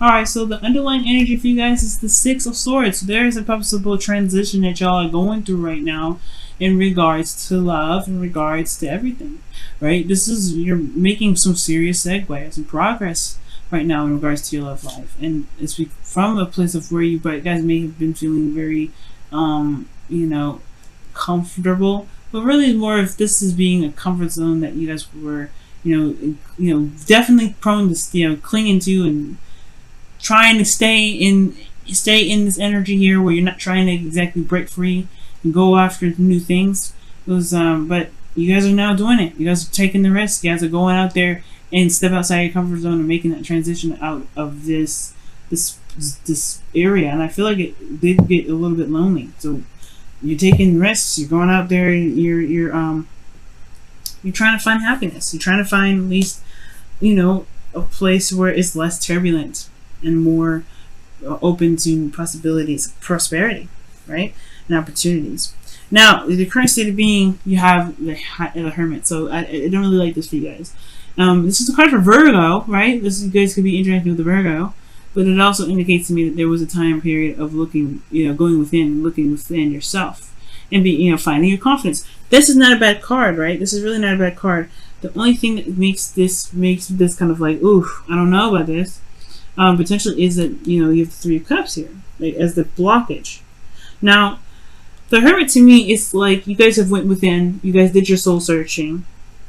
Alright, so the underlying energy for you guys is the Six of Swords. There's a possible transition that y'all are going through right now in regards to love, in regards to everything, right? You're making some serious segue, some progress right now in regards to your love life. And it's from a place of where you guys may have been feeling very, comfortable. But really more of this is being a comfort zone that you guys were, definitely prone to, clinging to and trying to stay in this energy here where you're not trying to exactly break free and go after new things. It was, but you guys are now doing it. You guys are taking the risk. You guys are going out there and step outside your comfort zone and making that transition out of this area. And I feel like it did get a little bit lonely. So you're taking risks. You're going out there. You're trying to find happiness. You're trying to find at least, a place where it's less turbulent and more open to possibilities of prosperity, right? And opportunities. Now, the current state of being, you have the Hermit. So I don't really like this for you guys. This is a card for Virgo, right? You guys could be interacting with the Virgo, but it also indicates to me that there was a time period of looking, going within, looking within yourself, and finding your confidence. This is not a bad card, right? This is really not a bad card. The only thing that makes this kind of like, oof, I don't know about this. Potentially is that you have the Three of Cups here, like, as the blockage. Now, the Hermit to me is like you guys have went within, you guys did your soul searching,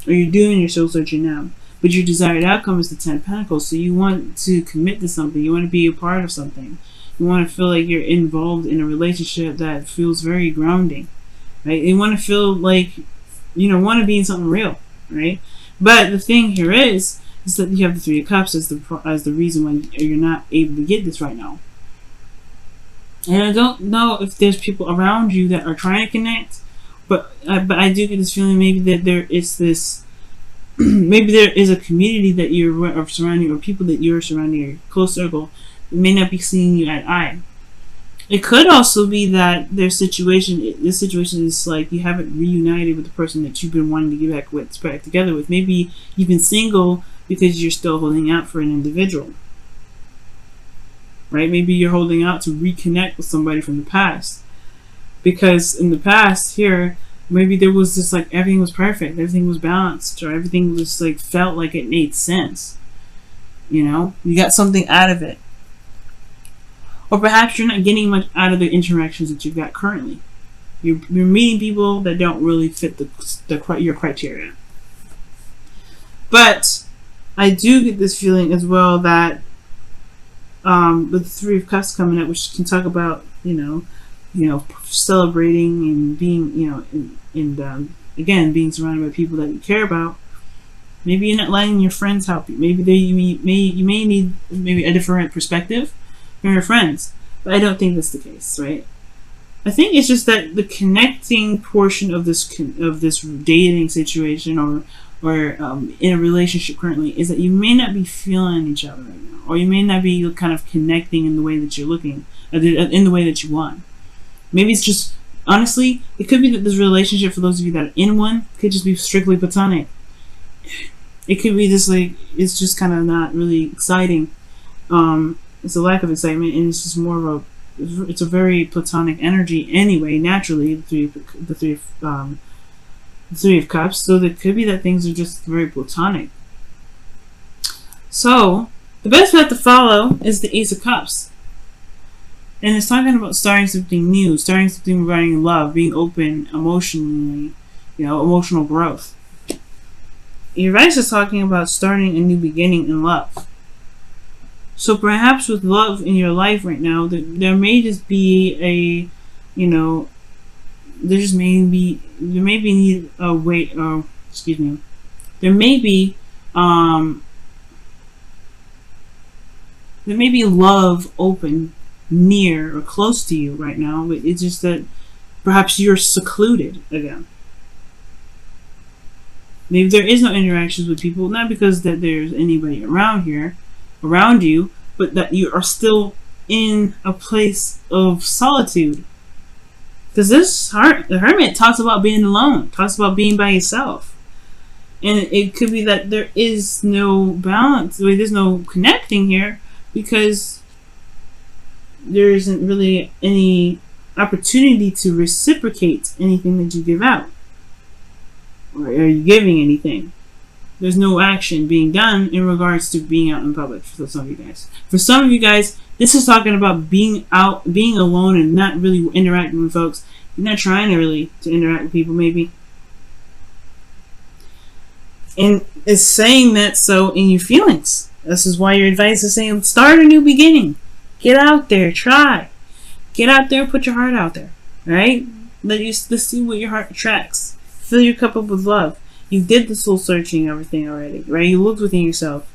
or you're doing your soul searching now. But your desired outcome is the Ten of Pentacles. So you want to commit to something. You want to be a part of something. You want to feel like you're involved in a relationship that feels very grounding, right? You want to feel like want to be in something real, right? But the thing here is that you have the Three of Cups as the reason why you're not able to get this right now. And I don't know if there's people around you that are trying to connect, but I do get this feeling maybe that there is this, maybe there is a community that you're surrounding, or people that you're surrounding, your close circle, that may not be seeing you at eye. It could also be that this situation is like you haven't reunited with the person that you've been wanting to get back together with. Maybe you've been single because you're still holding out for an individual, right? Maybe you're holding out to reconnect with somebody from the past, because in the past here, maybe there was just like everything was perfect, everything was balanced, or everything was like felt like it made sense. You got something out of it. Or perhaps you're not getting much out of the interactions that you've got currently. You're meeting people that don't really fit your criteria. But I do get this feeling as well that with the Three of Cups coming up, which can talk about celebrating and being again being surrounded by people that you care about. Maybe you're not letting your friends help you. Maybe you may need maybe a different perspective from your friends, but I don't think that's the case, right? I think it's just that the connecting portion of this dating situation or in a relationship currently is that you may not be feeling each other right now, or you may not be kind of connecting in the way that you're looking, in the way that you want. Maybe it's just, honestly, it could be that this relationship, for those of you that are in one, could just be strictly platonic. It could be just like, it's just kind of not really exciting. It's a lack of excitement, and it's just more of it's a very platonic energy anyway, naturally, the Three of Cups. So it could be that things are just very platonic. So the best path to follow is the Ace of Cups. And it's talking about starting something new, starting something regarding love, being open emotionally, emotional growth. Uranus is talking about starting a new beginning in love. So perhaps with love in your life right now, there may just be there may be love open near or close to you right now, but it's just that perhaps you're secluded again. Maybe there is no interactions with people, not because that there's anybody around you, but that you are still in a place of solitude. Because the Hermit talks about being alone, talks about being by yourself. And it could be that there is no balance, there's no connecting here, because there isn't really any opportunity to reciprocate anything that you give out. Or are you giving anything? There's no action being done in regards to being out in public for some of you guys. For some of you guys, this is talking about being out, being alone, and not really interacting with folks. You're not trying to interact with people, maybe. And it's saying that so in your feelings. This is why your advice is saying start a new beginning. Get out there, try. Get out there, put your heart out there. Right? Let's see what your heart attracts. Fill your cup up with love. You did the soul searching, everything already, right? You looked within yourself,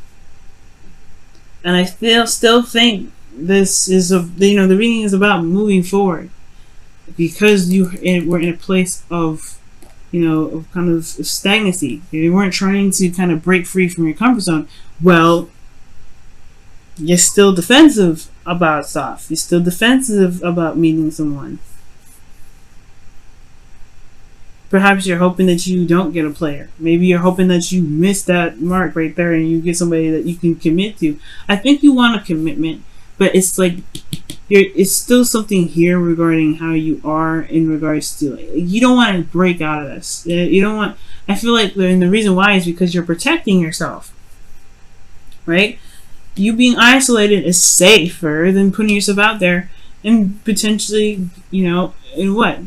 and I still think this is the reading is about moving forward, because we're in a place of of kind of stagnancy. You weren't trying to kind of break free from your comfort zone. Well, you're still defensive about stuff. You're still defensive about meeting someone. Perhaps you're hoping that you don't get a player. Maybe you're hoping that you miss that mark right there and you get somebody that you can commit to. I think you want a commitment, but it's like it's still something here regarding how you are in regards to you don't want to break out of this. You don't want. I feel like the reason why is because you're protecting yourself, right? You being isolated is safer than putting yourself out there and potentially, in what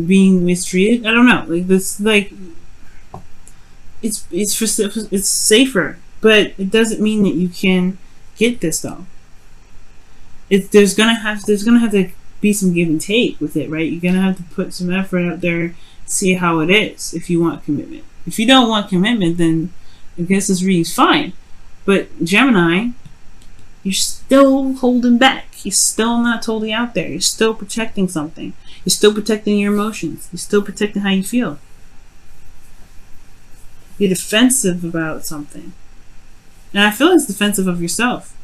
being mistreated. I don't know. Like this, it's safer, but it doesn't mean that you can get this though. There's gonna have to be some give and take with it, right? You're gonna have to put some effort out there, see how it is if you want commitment. If you don't want commitment, then I guess this reading's fine. But Gemini, you're still holding back. You're still not totally out there. You're still protecting something. You're still protecting your emotions. You're still protecting how you feel. You're defensive about something. And I feel it's defensive of yourself.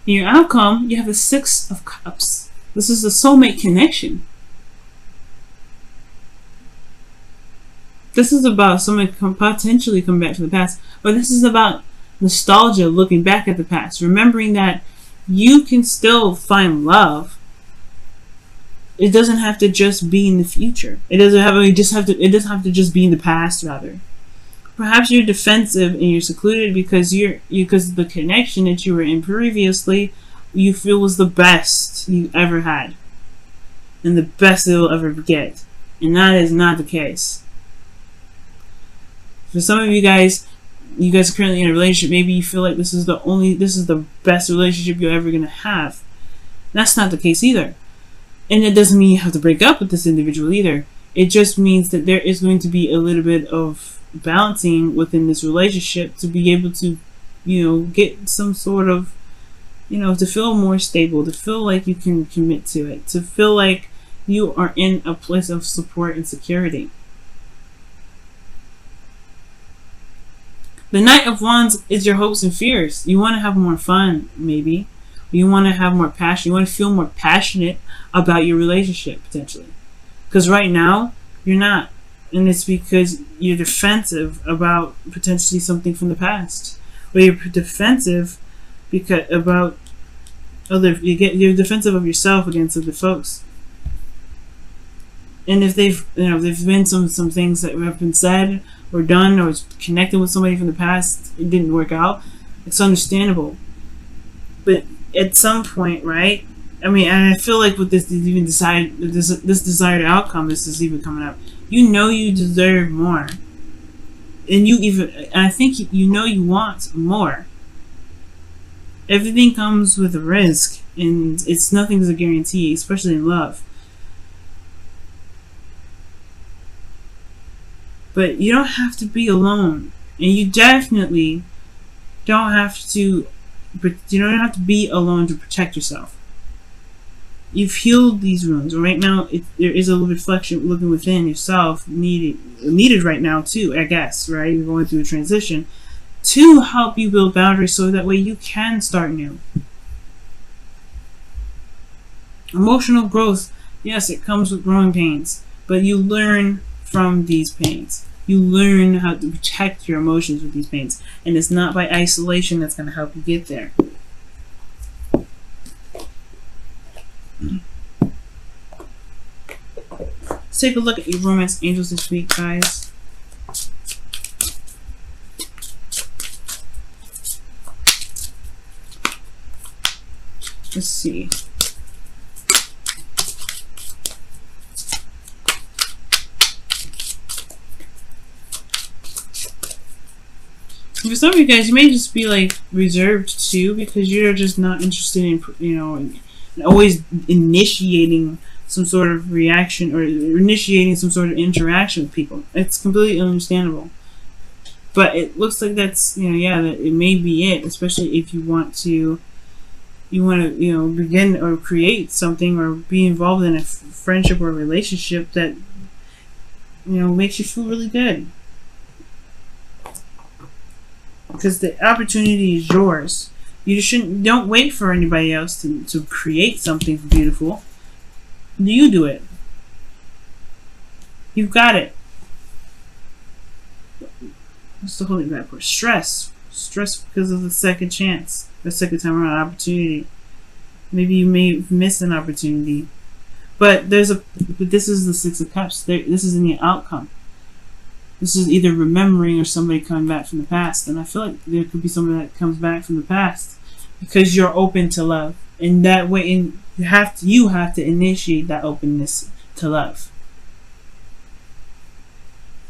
In your outcome, you have the 6 of Cups. This is a soulmate connection. This is about someone potentially coming back to the past. Or this is about nostalgia, looking back at the past. Remembering that you can still find love. It doesn't have to just be in the future. It doesn't have to just be in the past, rather. Perhaps you're defensive and you're secluded because the connection that you were in previously you feel was the best you ever had. And the best you'll ever get. And that is not the case. For some of you guys are currently in a relationship. Maybe you feel like this is the best relationship you're ever gonna have. That's not the case either. And it doesn't mean you have to break up with this individual either. It just means that there is going to be a little bit of balancing within this relationship to be able to, get some sort of, to feel more stable, to feel like you can commit to it, to feel like you are in a place of support and security. The Knight of Wands is your hopes and fears. You want to have more fun, maybe. You want to have more passion. You want to feel more passionate about your relationship, potentially. Because right now, you're not. And it's because you're defensive about potentially something from the past. Or you're defensive because you're defensive of yourself against other folks. And if there've been some things that have been said or done or connected with somebody from the past, it didn't work out, it's understandable. But at some point, right? I mean, and I feel like with this desired outcome, this is even coming up. You deserve more, and I think you want more. Everything comes with a risk, and nothing's a guarantee, especially in love. But you don't have to be alone, and you definitely don't have to. You don't have to be alone to protect yourself. You've healed these wounds. Right now, there is a little reflection looking within yourself needed right now too, I guess, right? You're going through a transition to help you build boundaries so that way you can start new. Emotional growth, yes, it comes with growing pains, but you learn from these pains. You learn how to protect your emotions with these paints. And it's not by isolation that's going to help you get there. Let's take a look at your romance angels this week, guys. Let's see. For some of you guys, you may just be like reserved too, because you're just not interested in, you know, in always initiating some sort of reaction or initiating some sort of interaction with people. It's completely understandable. But it looks like that's, you know, yeah, that it may be it, especially if you want to, you know, begin or create something or be involved in a friendship or a relationship that, you know, makes you feel really good. Because the opportunity is yours. Don't wait for anybody else to create something beautiful. You do it. You've got it. What's the holding back for? Stress. Stress because of the second chance. The second time around opportunity. Maybe you may miss an opportunity. But this is the Six of Cups. This is in the outcome. This is either remembering or somebody coming back from the past. And I feel like there could be somebody that comes back from the past because you're open to love. And that way, you have to initiate that openness to love.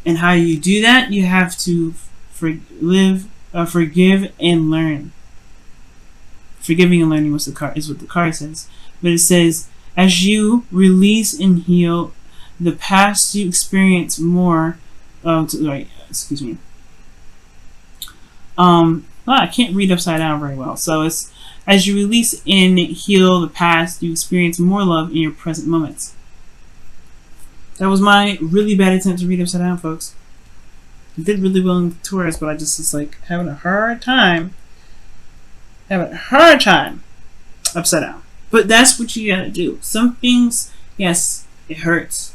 And how you do that, you have to forgive and learn. Forgiving and learning is what the card says. But it says, as you release and heal the past, you experience more. Excuse me. I can't read upside down very well. So it's, as you release and heal the past, you experience more love in your present moments. That was my really bad attempt to read upside down, folks. I did really well in Taurus, but I just was like having a hard time upside down. But that's what you gotta do. Some things, yes, it hurts.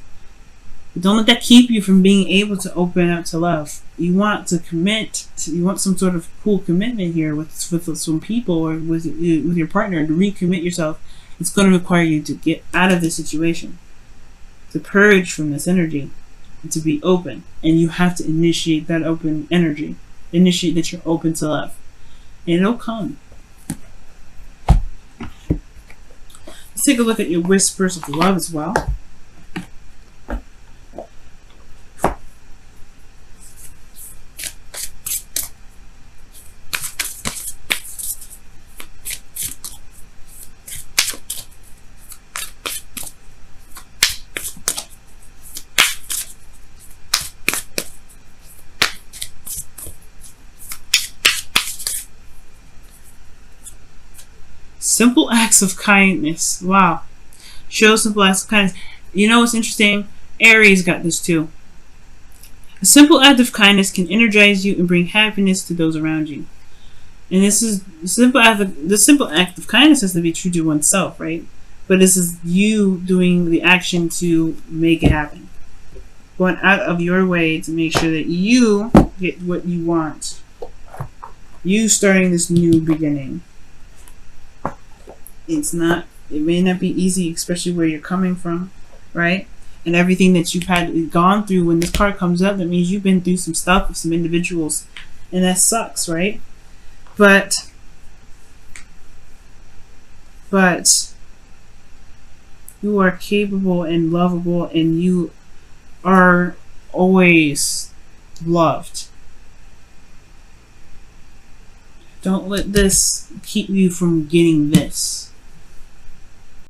But don't let that keep you from being able to open up to love. You want to commit. You want some sort of cool commitment here with some people or with your partner to recommit yourself. It's going to require you to get out of this situation, to purge from this energy, and to be open. And you have to initiate that open energy. Initiate that you're open to love, and it'll come. Let's take a look at your whispers of love as well. Simple acts of kindness. Wow. Show simple acts of kindness. You know what's interesting? Aries got this too. A simple act of kindness can energize you and bring happiness to those around you. And this is the simple act of kindness has to be true to oneself, right? But this is you doing the action to make it happen. Going out of your way to make sure that you get what you want. You starting this new beginning. It may not be easy, especially where you're coming from, right? And everything that you've gone through. When this card comes up, that means you've been through some stuff with some individuals, and that sucks, right? But you are capable and lovable, and you are always loved. Don't let this keep you from getting this.